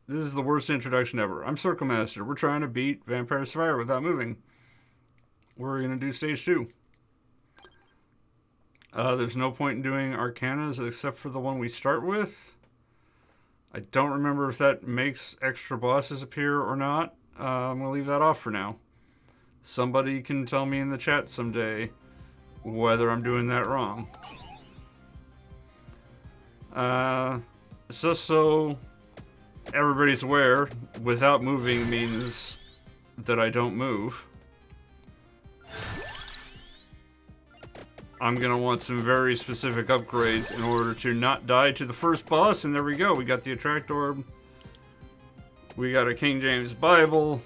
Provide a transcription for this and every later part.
This is the worst introduction ever. I'm Circle Master. We're trying to beat Vampire Survivor without moving. We're going to do stage 2. There's no point in doing Arcanas except for the one we start with. I don't remember if that makes extra bosses appear or not. I'm going to leave that off for now. Somebody can tell me in the chat someday whether I'm doing that wrong. So everybody's aware, without moving means that I don't move. I'm gonna want some very specific upgrades in order to not die to the first boss, and there we go. We got the Attract Orb. We got a King James Bible.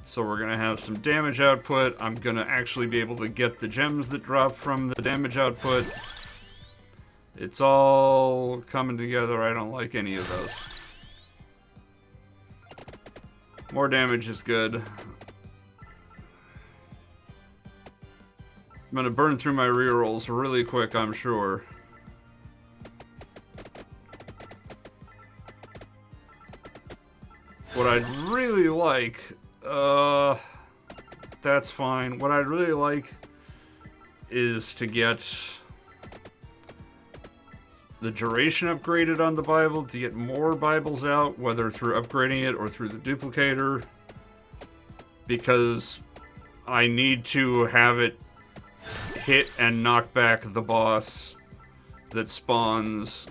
So we're gonna have some damage output. I'm gonna actually be able to get the gems that drop from the damage output. It's all coming together. I don't like any of those. More damage is good. I'm gonna burn through my rerolls really quick, I'm sure. What I'd really like, that's fine. What I'd really like is to get the duration upgraded on the Bible, to get more Bibles out, whether through upgrading it or through the duplicator, because I need to have it hit and knock back the boss that spawns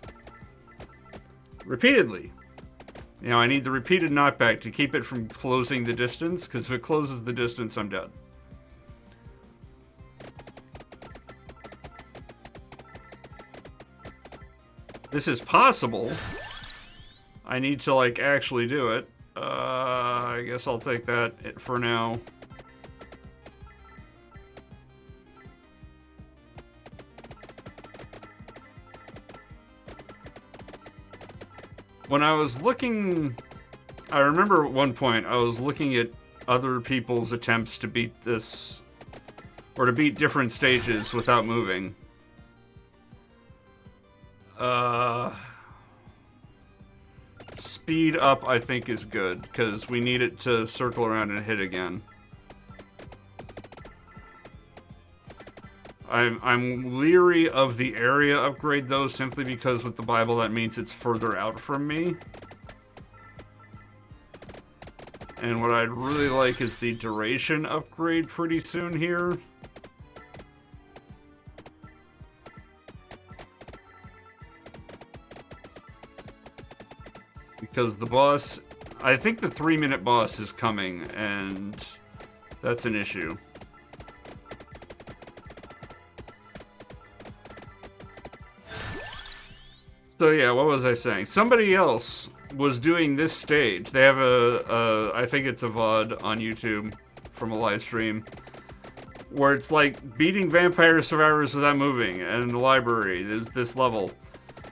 repeatedly. You know, I need the repeated knockback to keep it from closing the distance, because if it closes the distance, I'm dead. This is possible. I need to, like, actually do it. I guess I'll take that for now. When I was looking... I remember at one point I was looking at other people's attempts to beat this... or to beat different stages without moving. Speed up, I think, is good, because we need it to circle around and hit again. I'm leery of the area upgrade, though, simply because with the Bible that means it's further out from me. And what I'd really like is the duration upgrade pretty soon here. Because the boss... I think the 3-minute boss is coming, and that's an issue. So yeah, what was I saying? Somebody else was doing this stage. They have I think it's a VOD on YouTube from a live stream, where it's like beating Vampire Survivors without moving, and in the library, there's this level.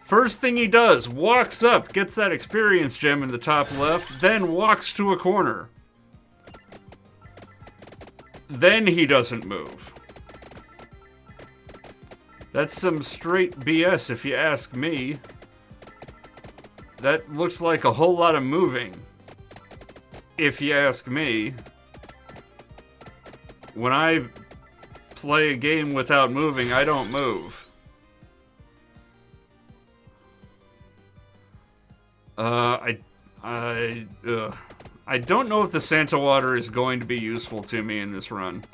First thing he does, walks up, gets that experience gem in the top left, then walks to a corner. Then he doesn't move. That's some straight BS if you ask me. That looks like a whole lot of moving, if you ask me. When I play a game without moving, I don't move. I don't know if the Santa water is going to be useful to me in this run.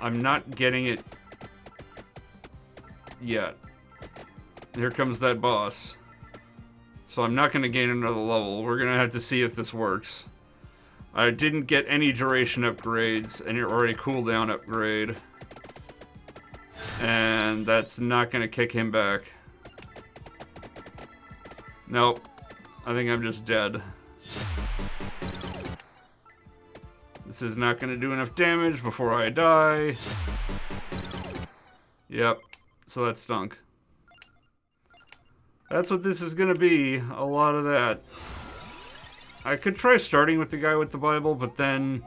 I'm not getting it yet. Here comes that boss. So I'm not going to gain another level. We're going to have to see if this works. I didn't get any duration upgrades or a cooldown upgrade. And that's not going to kick him back. Nope. I think I'm just dead. This is not going to do enough damage before I die. Yep. So that stunk. That's what this is going to be. A lot of that. I could try starting with the guy with the Bible, but then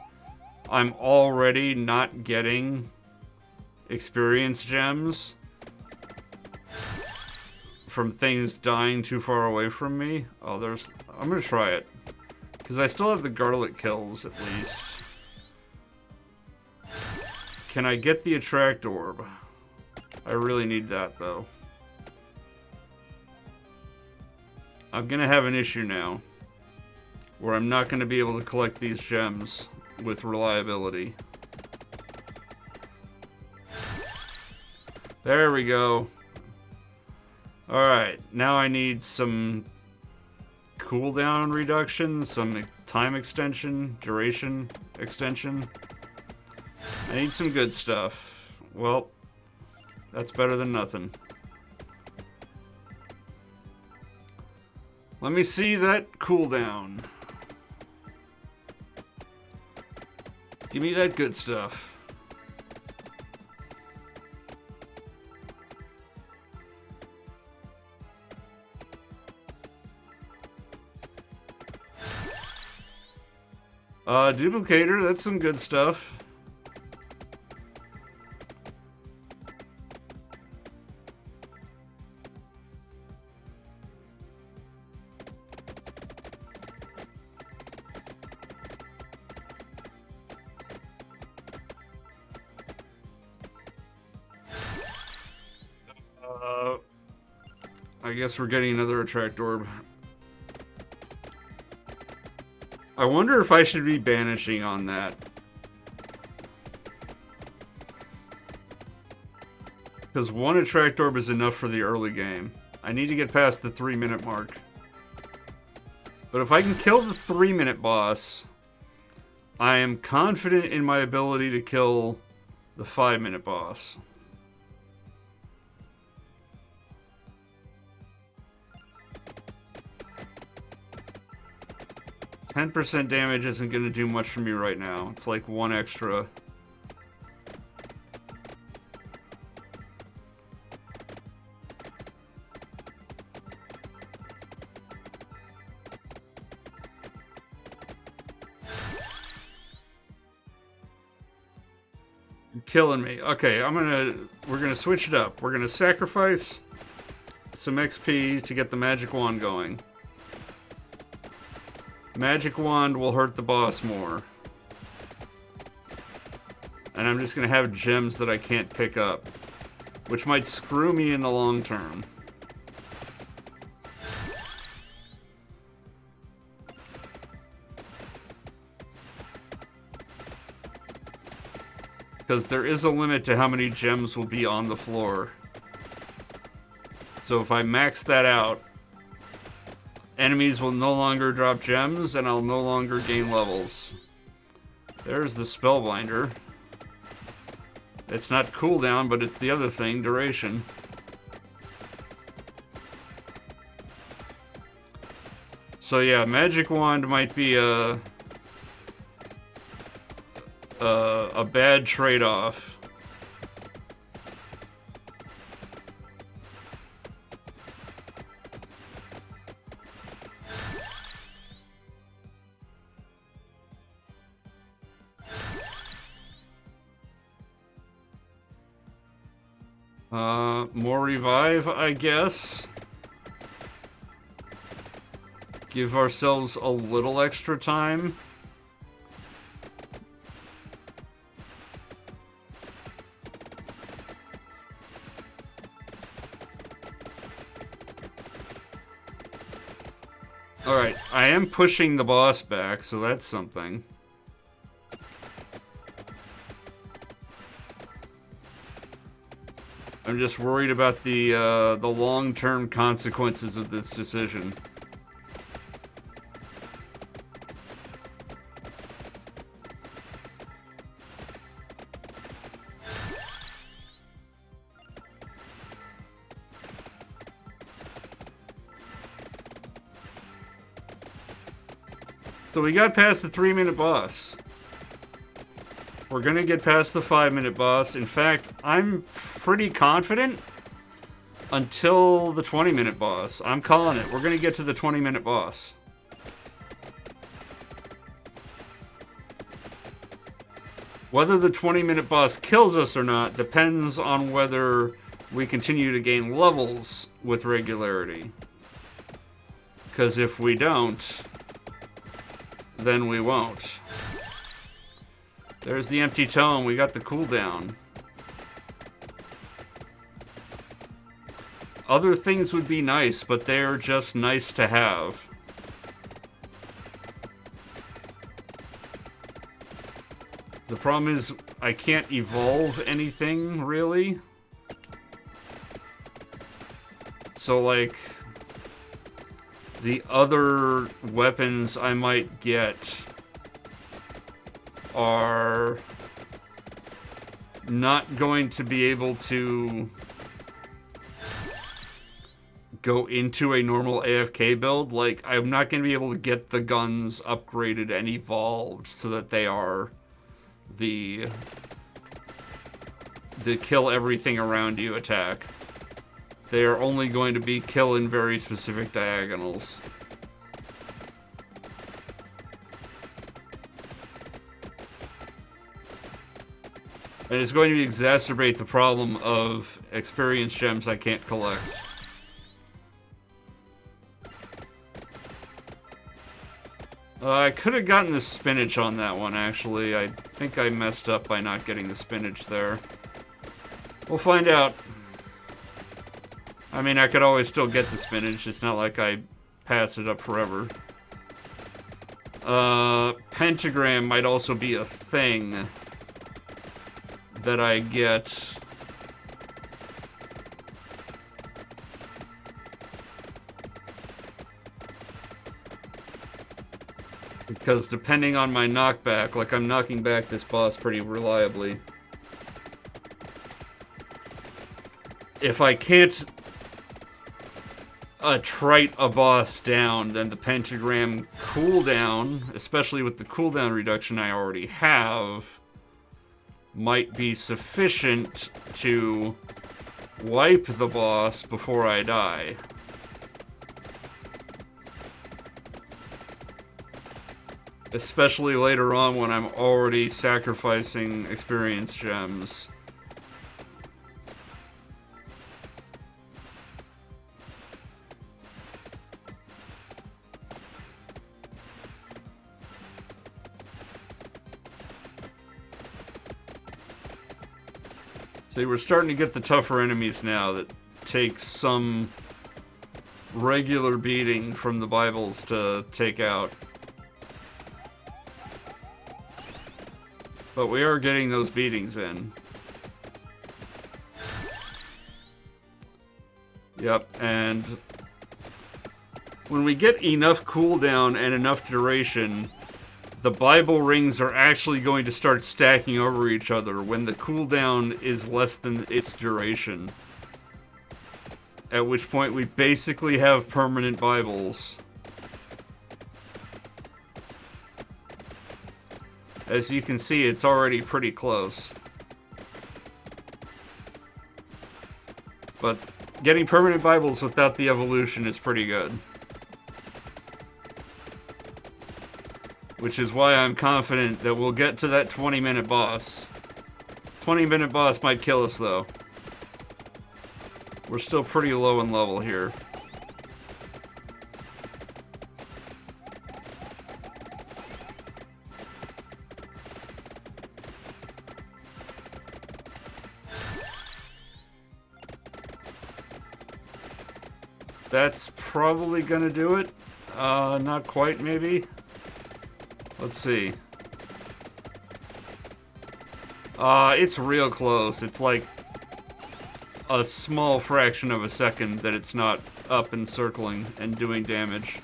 I'm already not getting experience gems from things dying too far away from me. Oh, there's... I'm gonna try it. Because I still have the garlic kills, at least. Can I get the attract orb? I really need that, though. I'm gonna have an issue now. Where I'm not gonna be able to collect these gems with reliability. There we go. Alright, now I need some cooldown reduction, some time extension, duration extension. I need some good stuff. Well, that's better than nothing. Let me see that cooldown. Give me that good stuff. Duplicator, that's some good stuff. I guess we're getting another attract orb. I wonder if I should be banishing on that. Because one attract orb is enough for the early game. I need to get past the 3-minute mark. But if I can kill the 3-minute boss, I am confident in my ability to kill the 5-minute boss. 10% damage isn't going to do much for me right now. It's like 1 extra. You're killing me. Okay, we're gonna switch it up. We're gonna sacrifice some XP to get the magic wand going. Magic wand will hurt the boss more. And I'm just gonna have gems that I can't pick up, which might screw me in the long term. Because there is a limit to how many gems will be on the floor. So if I max that out, enemies will no longer drop gems, and I'll no longer gain levels. There's the Spellbinder. It's not cooldown, but it's the other thing, duration. So yeah, Magic Wand might be a bad trade-off. More revive, I guess. Give ourselves a little extra time. Alright, I am pushing the boss back, so that's something. I'm just worried about the long-term consequences of this decision. So we got past the 3-minute boss. We're gonna get past the 5-minute boss. In fact, I'm pretty confident until the 20-minute boss. I'm calling it. We're gonna get to the 20-minute boss. Whether the 20-minute boss kills us or not depends on whether we continue to gain levels with regularity. Because if we don't, then we won't. There's the empty tome. We got the cooldown. Other things would be nice, but they're just nice to have. The problem is I can't evolve anything, really. So, like, the other weapons I might get are not going to be able to go into a normal AFK build. Like, I'm not going to be able to get the guns upgraded and evolved so that they are the kill everything around you attack. They are only going to be kill in very specific diagonals. And it's going to exacerbate the problem of experience gems I can't collect. I could have gotten the spinach on that one, actually. I think I messed up by not getting the spinach there. We'll find out. I mean, I could always still get the spinach. It's not like I pass it up forever. Pentagram might also be a thing that I get. Because depending on my knockback, like I'm knocking back this boss pretty reliably. If I can't trite a boss down, then the pentagram cooldown, especially with the cooldown reduction I already have, might be sufficient to wipe the boss before I die. Especially later on when I'm already sacrificing experience gems. See, we're starting to get the tougher enemies now that take some regular beating from the Bibles to take out. But we are getting those beatings in. Yep, and when we get enough cooldown and enough duration, the Bible rings are actually going to start stacking over each other when the cooldown is less than its duration. At which point we basically have permanent Bibles. As you can see, it's already pretty close. But getting permanent Bibles without the evolution is pretty good. Which is why I'm confident that we'll get to that 20-minute boss. 20-minute boss might kill us, though. We're still pretty low in level here. That's probably gonna do it. Not quite, maybe. Let's see. It's real close. It's like a small fraction of a second that it's not up and circling and doing damage.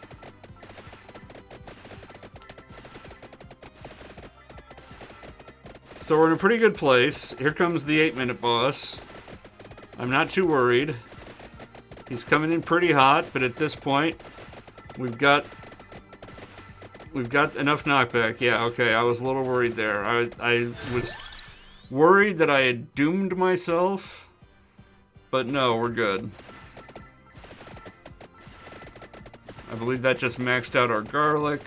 So we're in a pretty good place. Here comes the 8-minute boss. I'm not too worried. He's coming in pretty hot, but at this point, we've got enough knockback. Yeah, okay, I was a little worried there. I was worried that I had doomed myself, but no, we're good. I believe that just maxed out our garlic.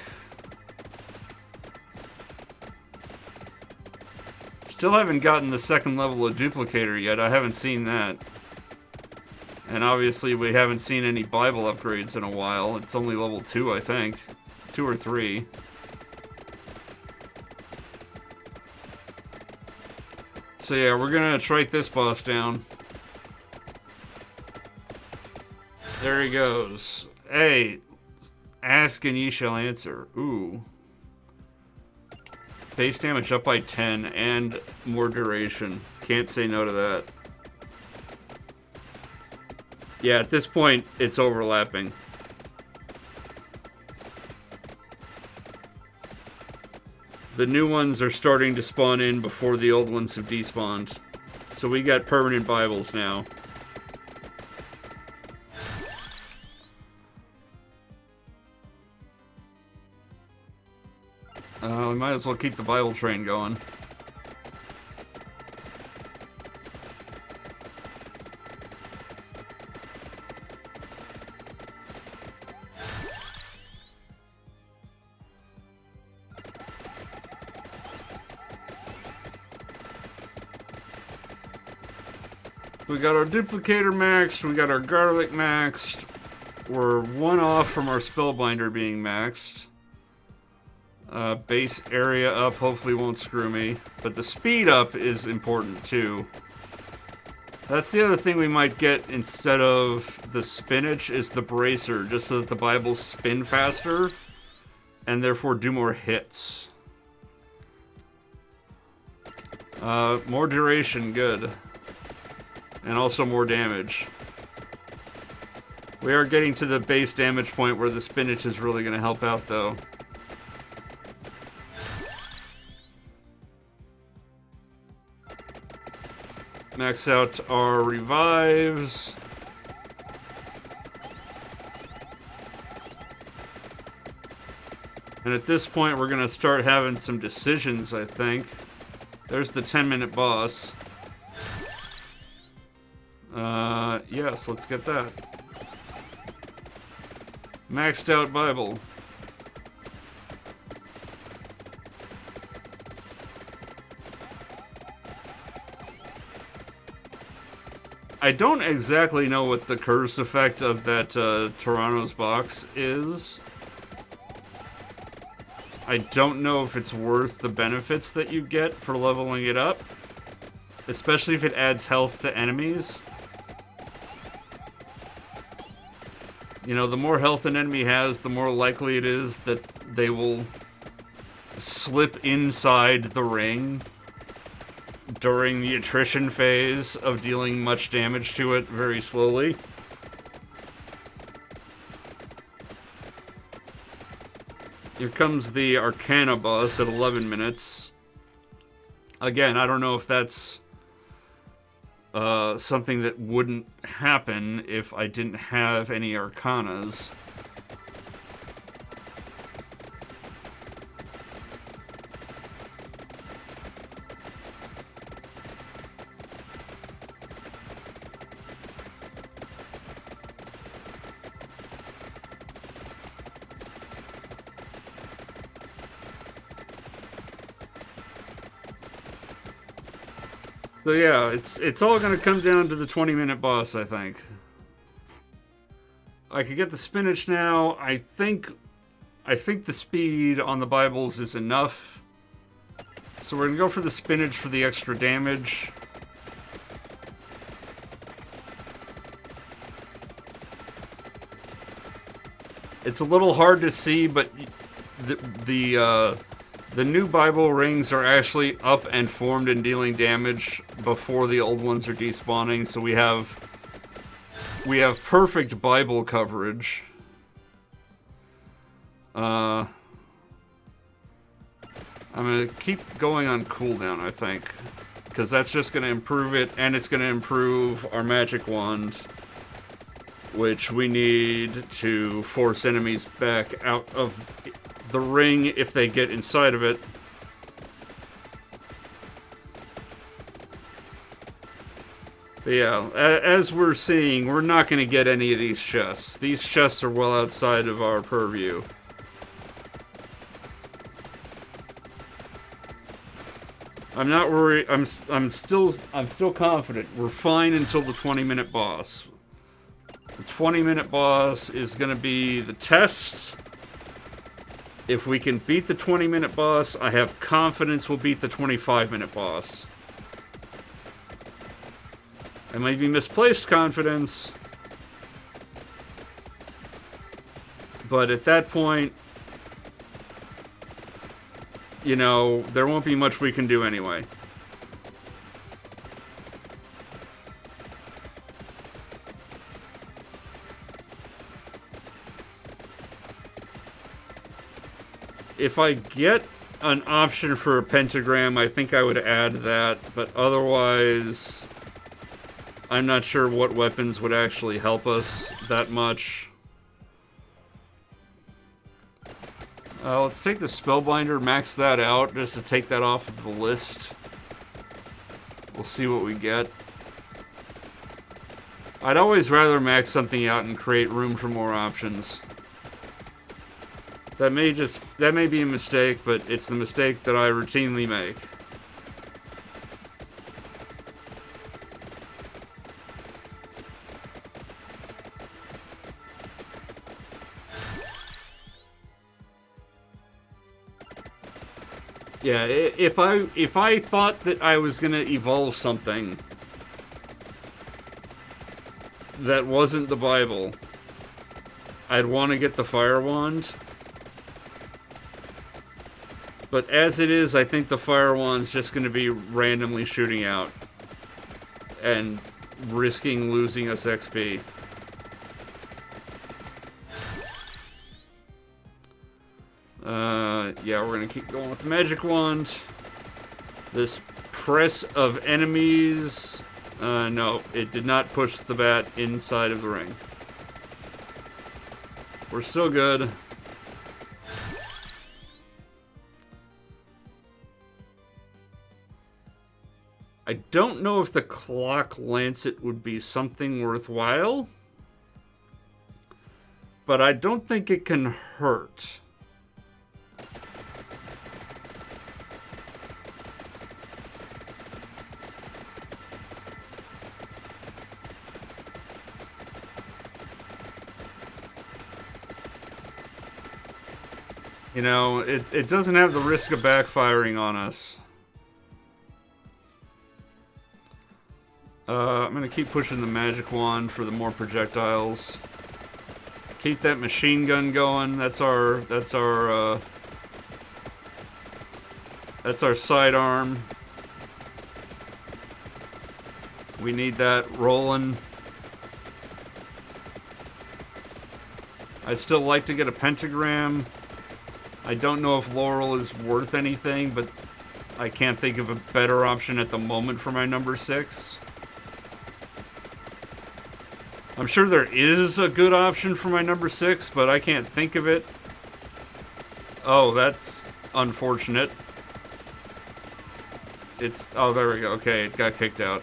Still haven't gotten the second level of duplicator yet. I haven't seen that. And obviously we haven't seen any Bible upgrades in a while. It's only level 2, I think. 2 or 3. So yeah, we're gonna trike this boss down. There he goes. Hey, ask and ye shall answer. Ooh. Base damage up by 10 and more duration. Can't say no to that. Yeah, at this point, it's overlapping. The new ones are starting to spawn in before the old ones have despawned. So we got permanent Bibles now. We might as well keep the Bible train going. We got our duplicator maxed, we got our garlic maxed. We're one off from our spellbinder being maxed. Base area up hopefully won't screw me. But the speed up is important too. That's the other thing we might get instead of the spinach is the bracer, just so that the Bibles spin faster and therefore do more hits. More duration, good. And also more damage. We are getting to the base damage point where the spinach is really going to help out though. Max out our revives. And at this point, we're going to start having some decisions, I think. There's the 10-minute boss. Yes, let's get that. Maxed out Bible. I don't exactly know what the curse effect of that Toronto's box is. I don't know if it's worth the benefits that you get for leveling it up. Especially if it adds health to enemies. You know, the more health an enemy has, the more likely it is that they will slip inside the ring during the attrition phase of dealing much damage to it very slowly. Here comes the Arcana boss at 11 minutes. Again, I don't know if that's something that wouldn't happen if I didn't have any Arcanas. So yeah, it's all gonna come down to the 20-minute boss, I think. I could get the spinach now. I think the speed on the Bibles is enough. So we're gonna go for the spinach for the extra damage. It's a little hard to see, but the new Bible rings are actually up and formed and dealing damage before the old ones are despawning, so we have perfect Bible coverage. I'm gonna keep going on cooldown, I think, because that's just gonna improve it, and it's gonna improve our magic wand, which we need to force enemies back out of the ring if they get inside of it. But yeah, as we're seeing, we're not going to get any of these chests. These chests are well outside of our purview. I'm not worried. I'm still confident. We're fine until the 20-minute boss. The 20-minute boss is going to be the test. If we can beat the 20-minute boss, I have confidence we'll beat the 25-minute boss. It might be misplaced confidence, but at that point, you know, there won't be much we can do anyway. If I get an option for a pentagram, I think I would add that, but otherwise, I'm not sure what weapons would actually help us that much. Let's take the Spellbinder, max that out, just to take that off of the list. We'll see what we get. I'd always rather max something out and create room for more options. That may be a mistake, but it's the mistake that I routinely make. Yeah, if I thought that I was gonna evolve something that wasn't the Bible, I'd want to get the Fire Wand. But as it is, I think the Fire Wand's just going to be randomly shooting out and risking losing us XP. Yeah, we're going to keep going with the Magic Wand. This press of enemies. No, it did not push the bat inside of the ring. We're still good. I don't know if the Clock Lancet would be something worthwhile, but I don't think it can hurt. You know, it doesn't have the risk of backfiring on us. I'm gonna keep pushing the Magic Wand for the more projectiles. Keep that machine gun going. That's our sidearm. We need that rolling. I'd still like to get a pentagram. I don't know if Laurel is worth anything, but I can't think of a better option at the moment for my number 6. I'm sure there is a good option for my number 6, but I can't think of it. Oh, that's unfortunate. Oh, there we go. Okay, it got kicked out.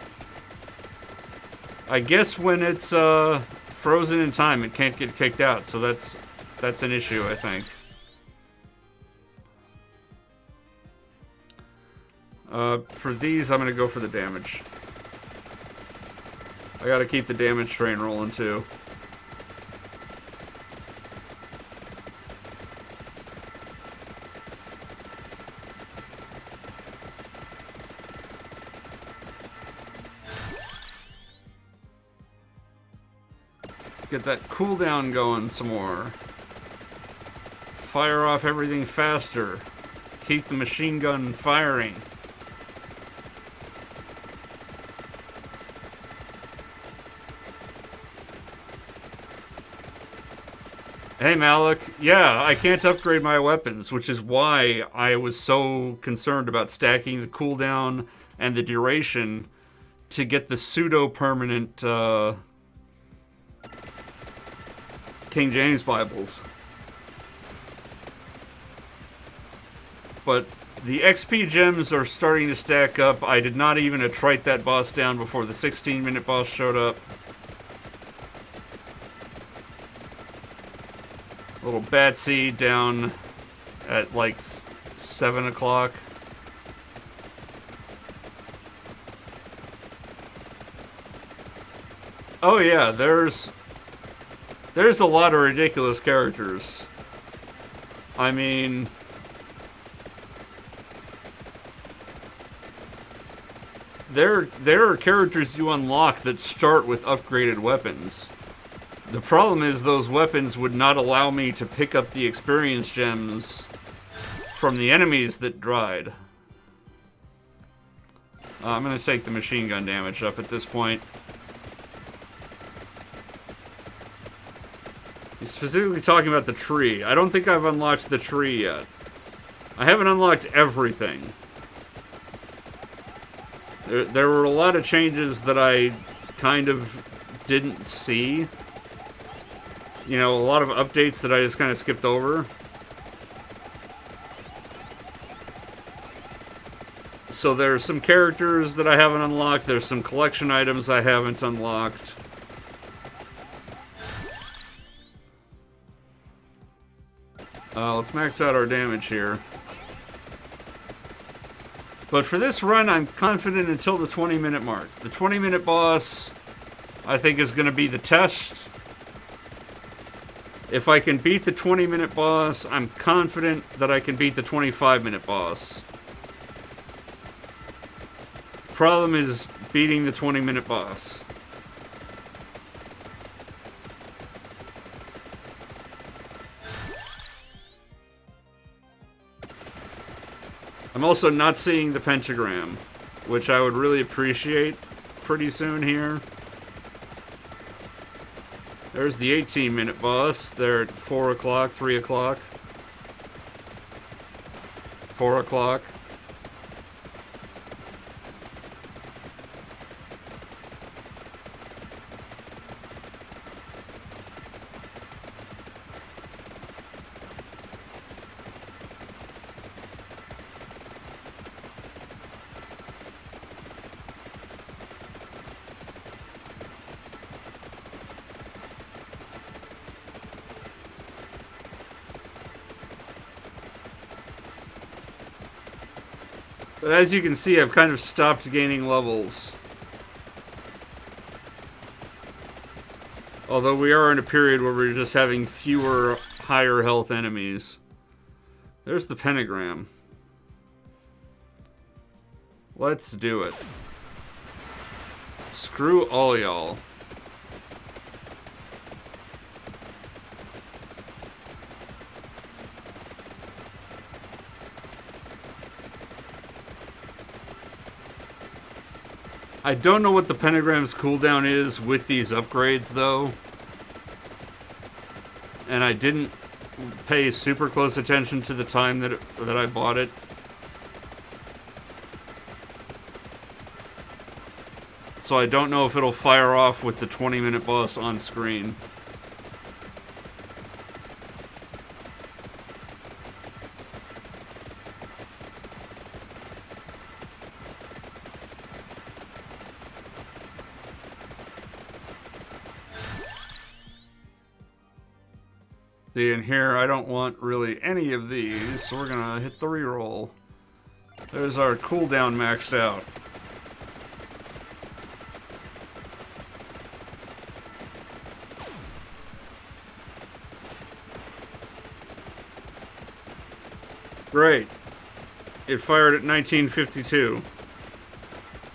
I guess when it's frozen in time, it can't get kicked out, so that's an issue, I think. For these, I'm gonna go for the damage. I gotta keep the damage train rolling too. Get that cooldown going some more. Fire off everything faster. Keep the machine gun firing. Hey Malik, yeah, I can't upgrade my weapons, which is why I was so concerned about stacking the cooldown and the duration to get the pseudo-permanent King James Bibles. But the XP gems are starting to stack up. I did not even attrite that boss down before the 16-minute boss showed up. Little Batsy down at like 7 o'clock. Oh yeah, there's There's a lot of ridiculous characters. I mean, there are characters you unlock that start with upgraded weapons. The problem is those weapons would not allow me to pick up the experience gems from the enemies that died. I'm going to take the machine gun damage up at this point. He's specifically talking about the tree. I don't think I've unlocked the tree yet. I haven't unlocked everything. There were a lot of changes that I kind of didn't see. You know, a lot of updates that I just kind of skipped over. So there's some characters that I haven't unlocked. There's some collection items I haven't unlocked. Let's max out our damage here. But for this run, I'm confident until the 20-minute mark. The 20-minute boss, I think, is going to be the test. If I can beat the 20-minute boss, I'm confident that I can beat the 25-minute boss. The problem is beating the 20-minute boss. I'm also not seeing the pentagram, which I would really appreciate pretty soon here. There's the 18-minute boss. They're at 4 o'clock, 3 o'clock, 4 o'clock. But as you can see, I've kind of stopped gaining levels. Although we are in a period where we're just having fewer higher health enemies. There's the pentagram. Let's do it. Screw all y'all. I don't know what the pentagram's cooldown is with these upgrades, though. And I didn't pay super close attention to the time that I bought it. So I don't know if it'll fire off with the 20-minute boss on screen. See, in here, I don't want really any of these, so we're gonna hit the reroll. There's our cooldown maxed out. Great. It fired at 1952,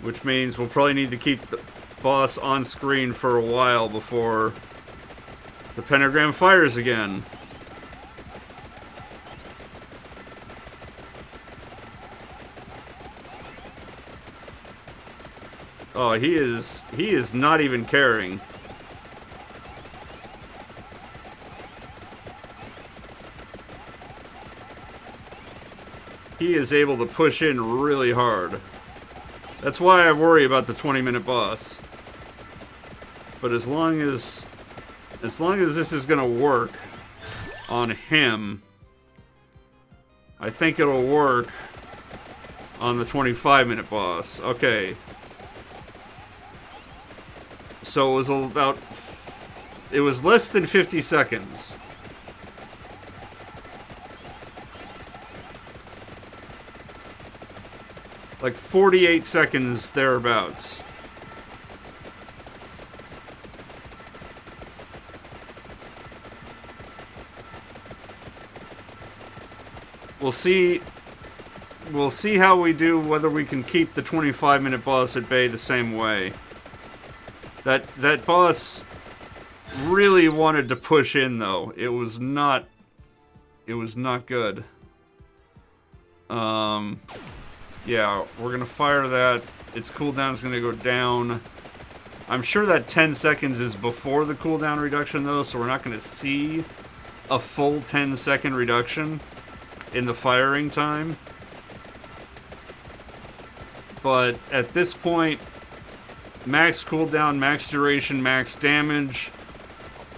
which means we'll probably need to keep the boss on screen for a while before the pentagram fires again. Oh, he is not even caring. He is able to push in really hard. That's why I worry about the 20-minute boss. But as long as this is gonna work on him, I think it'll work on the 25-minute boss. Okay. So it was less than 50 seconds. Like 48 seconds thereabouts. We'll see how we do, whether we can keep the 25-minute boss at bay the same way. That boss really wanted to push in, though. It was not good. Yeah, we're gonna fire that. Its cooldown is gonna go down. I'm sure that 10 seconds is before the cooldown reduction, though, so we're not gonna see a full 10-second reduction in the firing time. But at this point, max cooldown, max duration, max damage.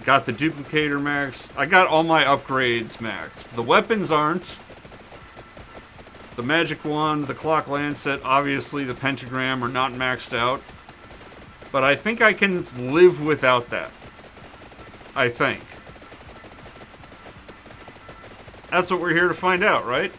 Got the duplicator maxed. I got all my upgrades maxed. The weapons aren't. The magic wand, the clock lancet, obviously the pentagram are not maxed out. But I think I can live without that. I think. That's what we're here to find out, right?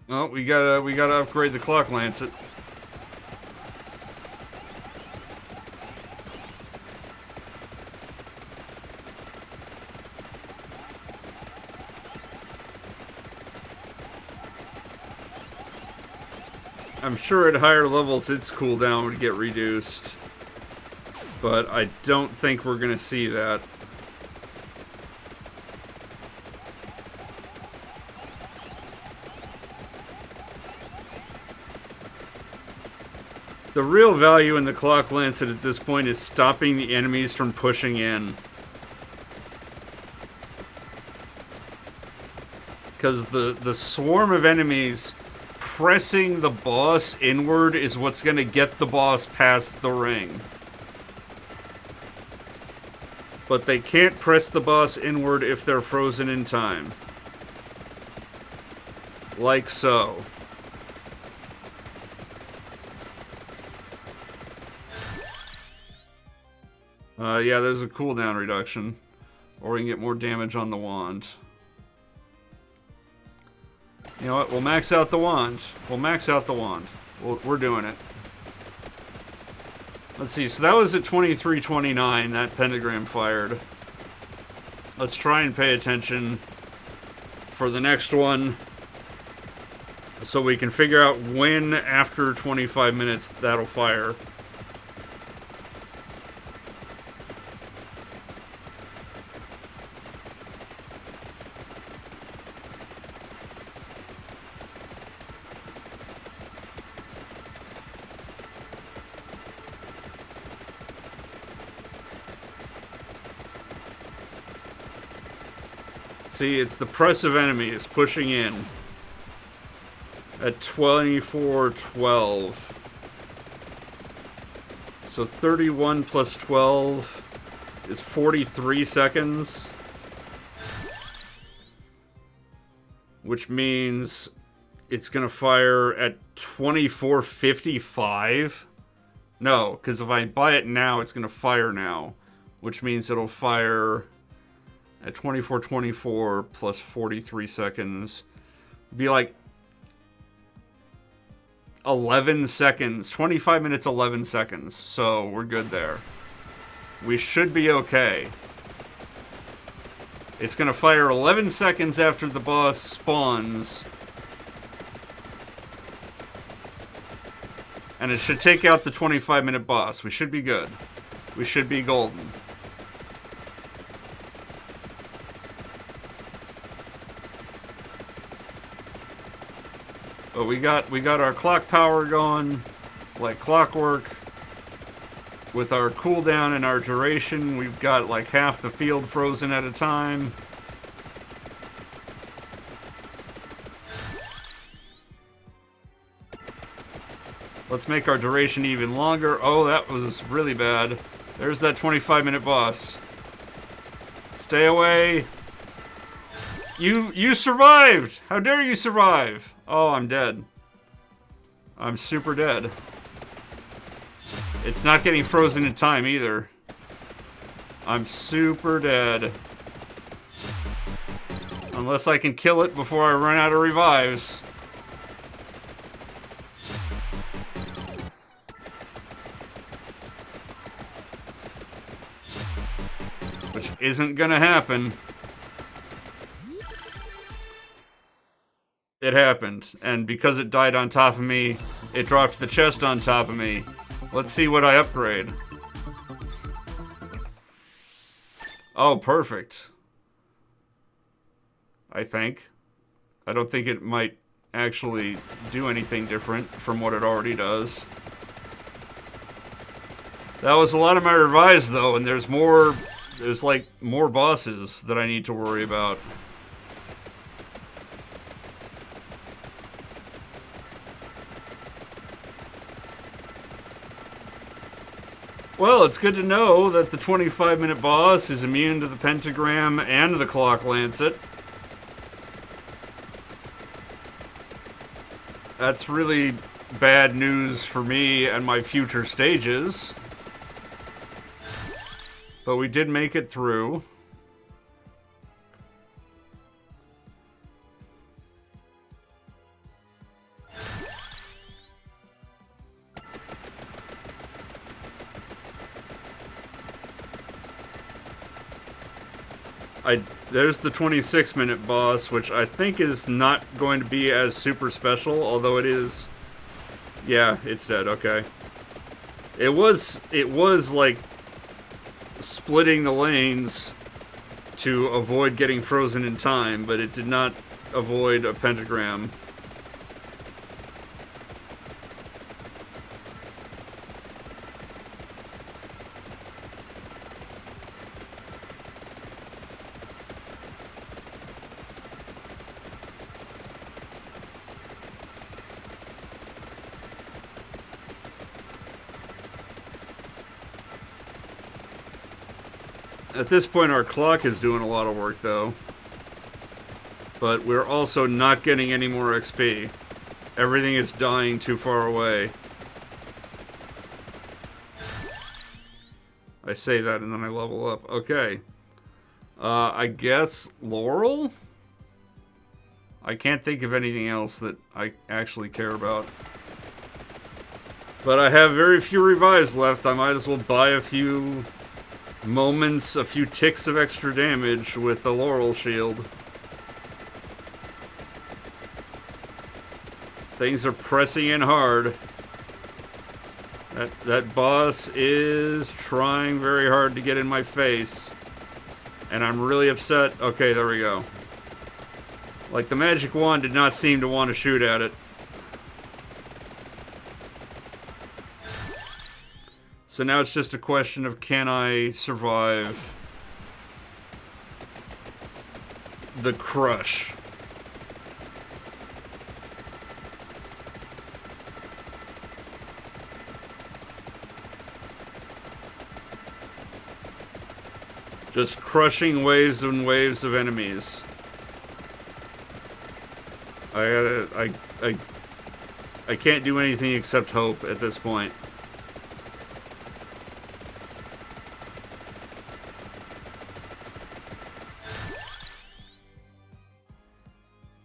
Well, we gotta upgrade the clock lancet. I'm sure at higher levels its cooldown would get reduced, but I don't think we're gonna see that. The real value in the clock lancet at this point is stopping the enemies from pushing in. Because the swarm of enemies pressing the boss inward is what's going to get the boss past the ring. But they can't press the boss inward if they're frozen in time. Like so. Yeah, there's a cooldown reduction. Or we can get more damage on the wand. You know what? We'll max out the wand. We'll max out the wand. We're doing it. Let's see. So that was at 23:29. That pentagram fired. Let's try and pay attention for the next one. So we can figure out when after 25 minutes that'll fire. See, it's the press of enemies pushing in at 24:12. So 31 plus 12 is 43 seconds. Which means it's going to fire at 24:55. No, because if I buy it now, it's going to fire now. Which means it'll fire at 24:24 plus 43 seconds. Be like 11 seconds. 25 minutes, 11 seconds. So we're good there. We should be okay. It's going to fire 11 seconds after the boss spawns. And it should take out the 25-minute boss. We should be good. We should be golden. But we got our clock power going like clockwork. With our cooldown and our duration, we've got like half the field frozen at a time. Let's make our duration even longer. Oh, that was really bad. There's that 25-minute boss. Stay away. You survived! How dare you survive? Oh, I'm dead. I'm super dead. It's not getting frozen in time either. I'm super dead. Unless I can kill it before I run out of revives. Which isn't gonna happen. It happened. And because it died on top of me, it dropped the chest on top of me. Let's see what I upgrade. Oh, perfect. I think. I don't think it might actually do anything different from what it already does. That was a lot of my revives, though, and there's like more bosses that I need to worry about. Well, it's good to know that the 25-minute boss is immune to the pentagram and the clock lancet. That's really bad news for me and my future stages. But we did make it through. There's the 26-minute boss, which I think is not going to be as super special, although it is. Yeah, it's dead. Okay. It was like splitting the lanes to avoid getting frozen in time, but it did not avoid a pentagram. At this point, our clock is doing a lot of work, though. But we're also not getting any more XP. Everything is dying too far away. I say that and then I level up. Okay. I guess Laurel? I can't think of anything else that I actually care about. But I have very few revives left. I might as well buy a few moments, a few ticks of extra damage with the Laurel Shield. Things are pressing in hard. That boss is trying very hard to get in my face. And I'm really upset. Okay, there we go. Like, the magic wand did not seem to want to shoot at it. So now it's just a question of, can I survive the crush? Just crushing waves and waves of enemies. I can't do anything except hope at this point.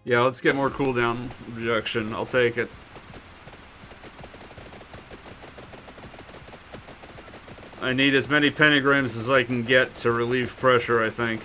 Yeah, let's get more cooldown reduction. I'll take it. I need as many pentagrams as I can get to relieve pressure, I think.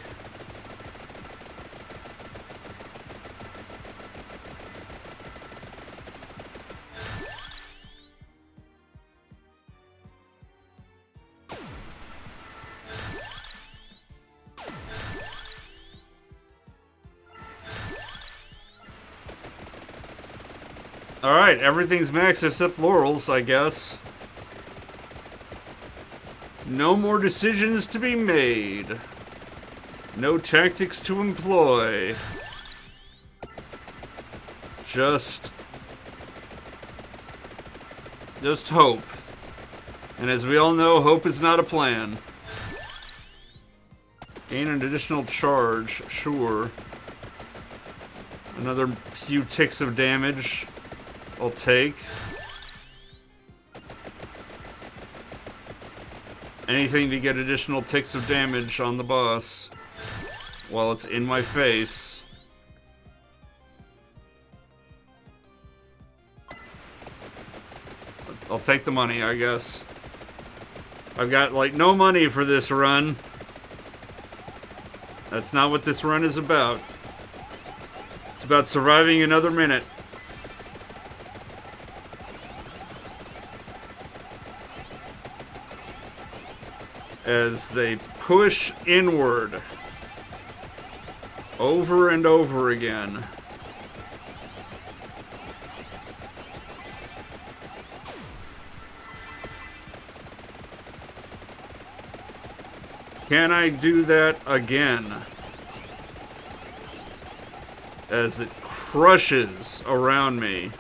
Alright, everything's maxed except Laurel's, I guess. No more decisions to be made. No tactics to employ. Just hope. And as we all know, hope is not a plan. Gain an additional charge, sure. Another few ticks of damage I'll take. Anything to get additional ticks of damage on the boss while it's in my face. I'll take the money, I guess. I've got, like, no money for this run. That's not what this run is about. It's about surviving another minute. As they push inward over and over again. Can I do that again? As it crushes around me.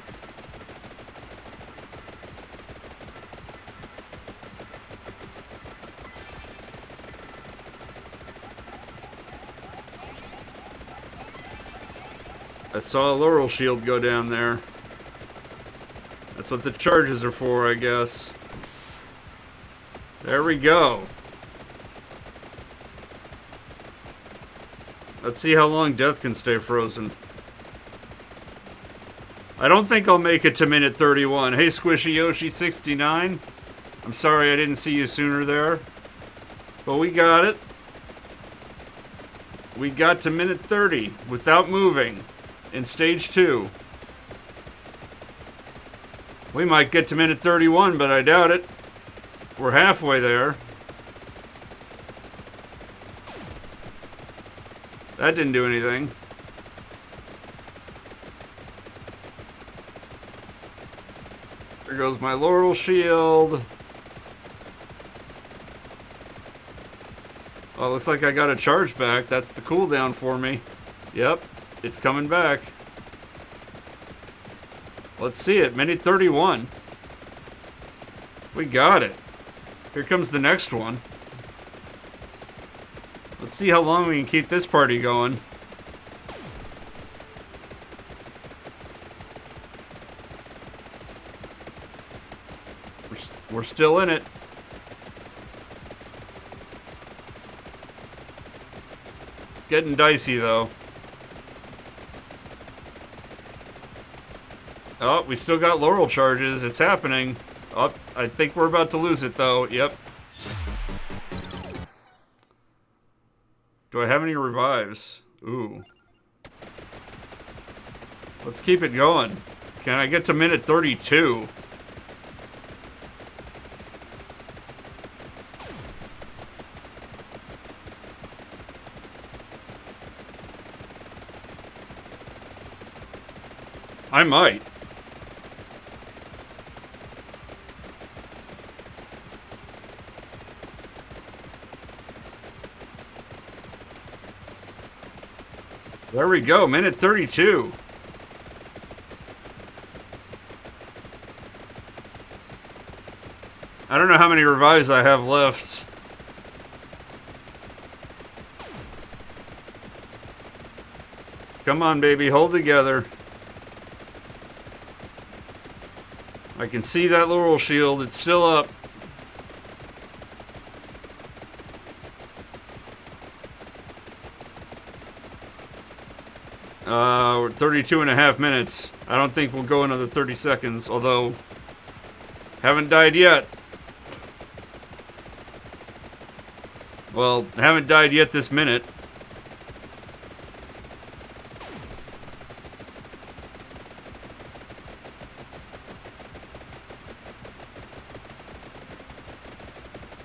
I saw a laurel shield go down there. That's what the charges are for, I guess. There we go. Let's see how long death can stay frozen. I don't think I'll make it to minute 31. Hey, Squishy Yoshi 69. I'm sorry I didn't see you sooner there. But we got it. We got to minute 30 without moving in stage 2. We might get to minute 31, but I doubt it. We're halfway there. That didn't do anything. There goes my laurel shield. Oh, looks like I got a charge back. That's the cooldown for me. Yep, it's coming back. Let's see it. Minute 31. We got it. Here comes the next one. Let's see how long we can keep this party going. We're still in it. Getting dicey, though. Oh, we still got laurel charges. It's happening. Oh, I think we're about to lose it, though. Yep. Do I have any revives? Ooh. Let's keep it going. Can I get to minute 32? I might. There we go, minute 32. I don't know how many revives I have left. Come on, baby, hold together. I can see that laurel shield. It's still up. We're 32 and a half minutes. I don't think we'll go another 30 seconds, although haven't died yet. Well, haven't died yet this minute.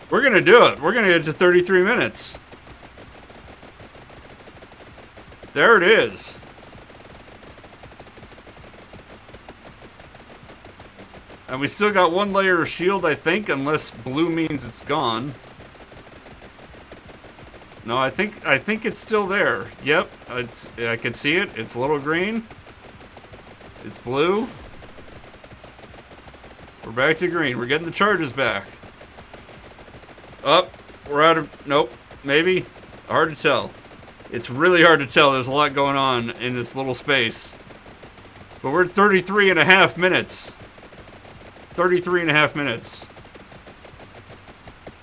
We're gonna do it. We're gonna get to 33 minutes. There it is. And we still got one layer of shield, I think, unless blue means it's gone. No, I think it's still there. Yep, I can see it. It's a little green. It's blue. We're back to green. We're getting the charges back. Up. We're out of... Nope. Maybe. Hard to tell. It's really hard to tell. There's a lot going on in this little space. But we're at 33 and a half minutes. 33 and a half minutes.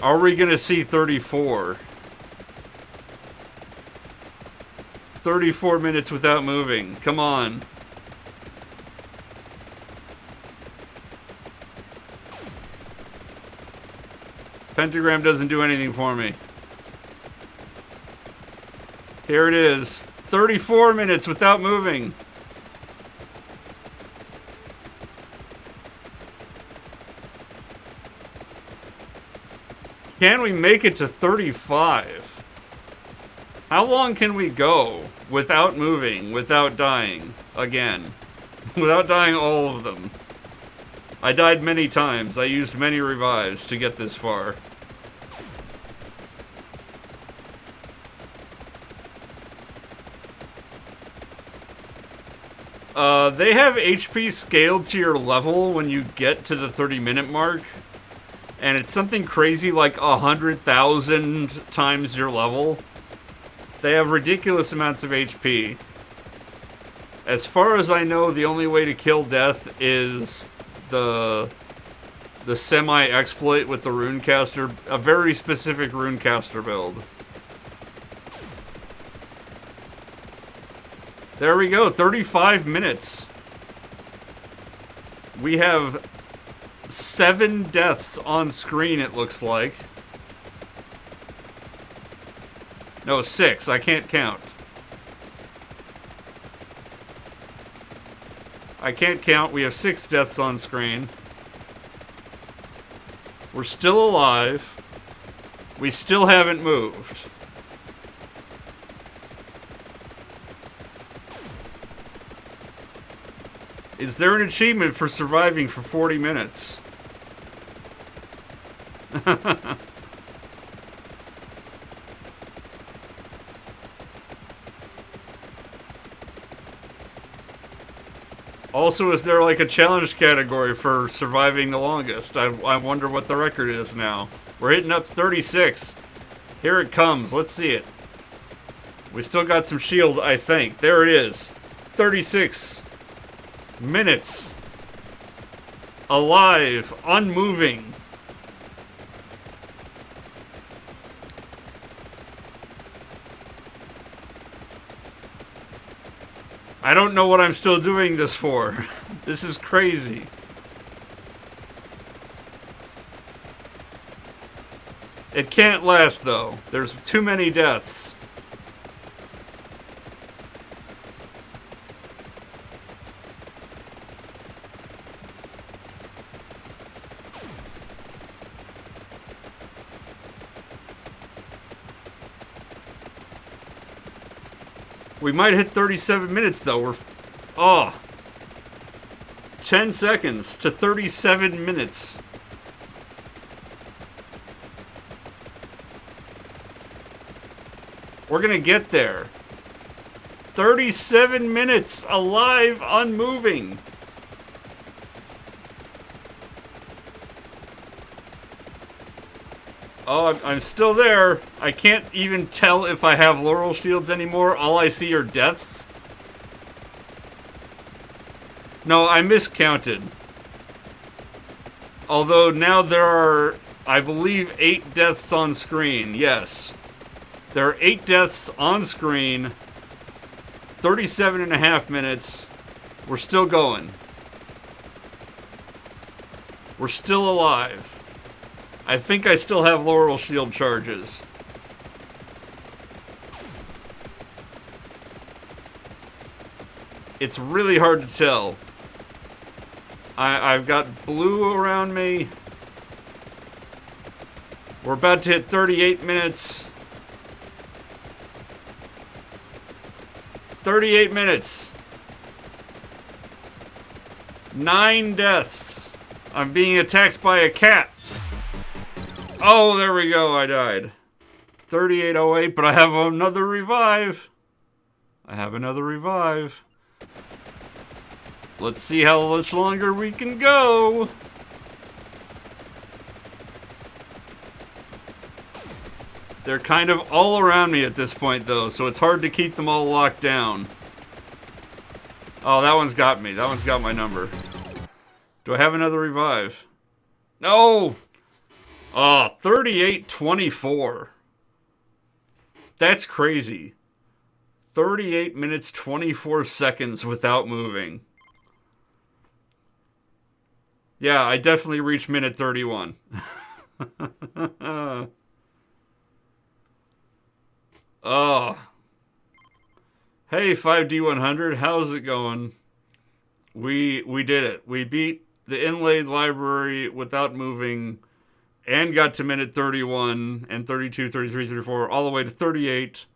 Are we gonna see 34? 34 minutes without moving. Come on. Pentagram doesn't do anything for me. Here it is. 34 minutes without moving. Can we make it to 35? How long can we go without moving, without dying again? Without dying all of them. I died many times. I used many revives to get this far. They have HP scaled to your level when you get to the 30-minute mark. And it's something crazy like 100,000 times your level. They have ridiculous amounts of HP. As far as I know, the only way to kill death is the semi-exploit with the Runecaster, a very specific Runecaster build. There we go, 35 minutes. We have 7 deaths on screen, it looks like. No, 6. I can't count. I can't count. We have 6 deaths on screen. We're still alive. We still haven't moved. Is there an achievement for surviving for 40 minutes? Also, is there like a challenge category for surviving the longest? I wonder what the record is now. We're hitting up 36. Here it comes. Let's see it. We still got some shield, I think. There it is. 36 minutes. Alive. Unmoving. I don't know what I'm still doing this for. This is crazy. It can't last, though. There's too many deaths. We might hit 37 minutes, though. We're... Oh. 10 seconds to 37 minutes. We're gonna get there. 37 minutes alive, unmoving. Oh, I'm still there. I can't even tell if I have laurel shields anymore. All I see are deaths. No, I miscounted. Although now there are, I believe, 8 deaths on screen. Yes. There are 8 deaths on screen. 37.5 minutes. We're still going. We're still alive. I think I still have laurel shield charges. It's really hard to tell. I've got blue around me. We're about to hit 38 minutes. 38 minutes. 9 deaths. I'm being attacked by a cat. Oh, there we go. I died. 3808, but I have another revive. I have another revive. Let's see how much longer we can go. They're kind of all around me at this point, though, so it's hard to keep them all locked down. Oh, that one's got me. That one's got my number. Do I have another revive? No! Ah, 38:24. That's crazy. 38 minutes 24 seconds without moving. Yeah, I definitely reached minute 31. Oh. Hey 5D100, how's it going? We did it. We beat the inlaid library without moving and got to minute 31 and 32, 33, 34, all the way to 38.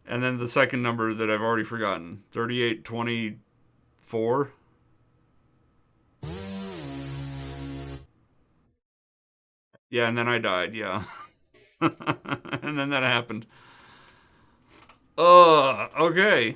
And then the second number that I've already forgotten, 38:24. Yeah, and then I died, yeah. And then that happened. Okay.